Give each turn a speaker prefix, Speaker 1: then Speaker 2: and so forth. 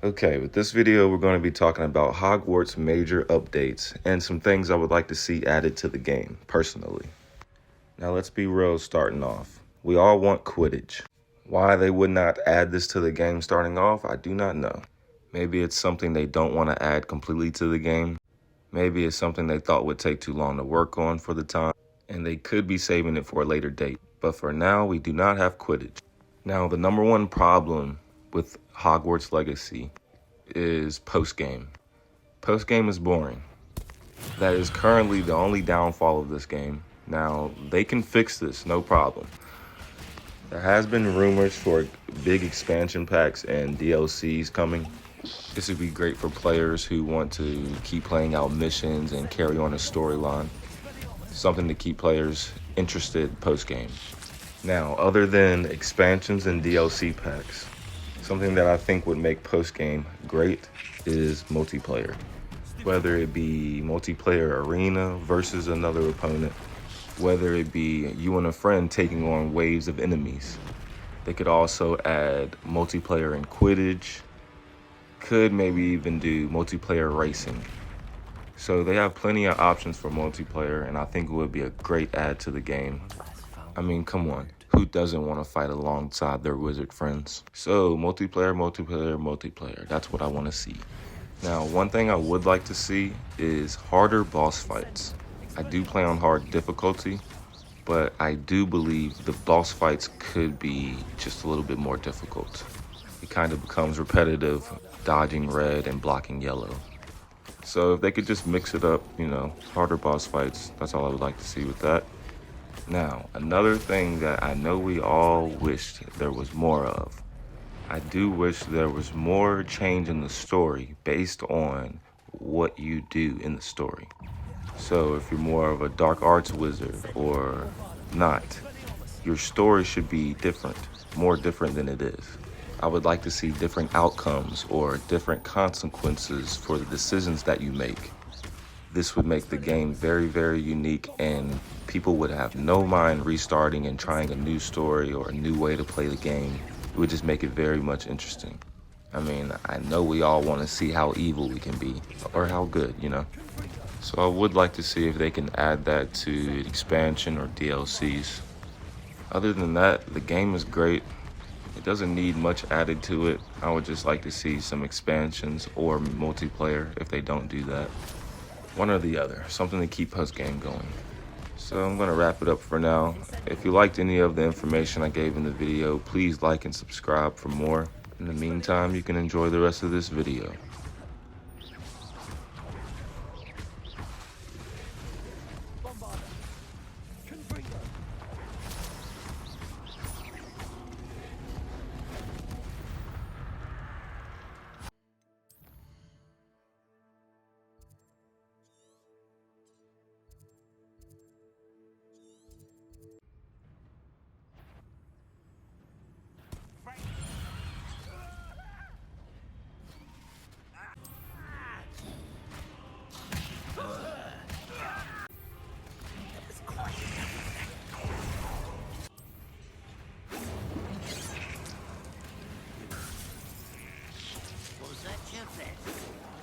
Speaker 1: Okay, with this video, we're going to be talking about Hogwarts major updates and some things I would like to see added to the game, personally. Now, let's be real starting off. We all want Quidditch. Why they would not add this to the game starting off, I do not know. Maybe it's something they don't want to add completely to the game. Maybe it's something they thought would take too long to work on for the time, and they could be saving it for a later date. But for now, we do not have Quidditch. Now, the number one problem with Hogwarts Legacy is post-game. Post-game is boring. That is currently the only downfall of this game. Now, they can fix this, no problem. There has been rumors for big expansion packs and DLCs coming. This would be great for players who want to keep playing out missions and carry on a storyline. Something to keep players interested post-game. Now, other than expansions and DLC packs, something that I think would make post-game great is multiplayer. Whether it be multiplayer arena versus another opponent, whether it be you and a friend taking on waves of enemies. They could also add multiplayer in Quidditch, could maybe even do multiplayer racing. So they have plenty of options for multiplayer, and I think it would be a great add to the game. I mean, come on. Who doesn't want to fight alongside their wizard friends? So, multiplayer, multiplayer, multiplayer. That's what I want to see. Now, one thing I would like to see is harder boss fights. I do play on hard difficulty, but I do believe the boss fights could be just a little bit more difficult. It kind of becomes repetitive, dodging red and blocking yellow. So if they could just mix it up, harder boss fights, that's all I would like to see with that. Now, another thing that I know we all wished there was more of. I do wish there was more change in the story based on what you do in the story. So if you're more of a dark arts wizard or not, your story should be different, more different than it is. I would like to see different outcomes or different consequences for the decisions that you make. This would make the game very, very unique, and people would have no mind restarting and trying a new story or a new way to play the game. It would just make it very much interesting. I mean, I know we all want to see how evil we can be, or how good, So I would like to see if they can add that to expansion or DLCs. Other than that, the game is great. It doesn't need much added to it. I would just like to see some expansions or multiplayer if they don't do that. One or the other, something to keep post-game going. So I'm gonna wrap it up for now. If you liked any of the information I gave in the video, please like and subscribe for more. In the meantime, you can enjoy the rest of this video.
Speaker 2: Was that your best?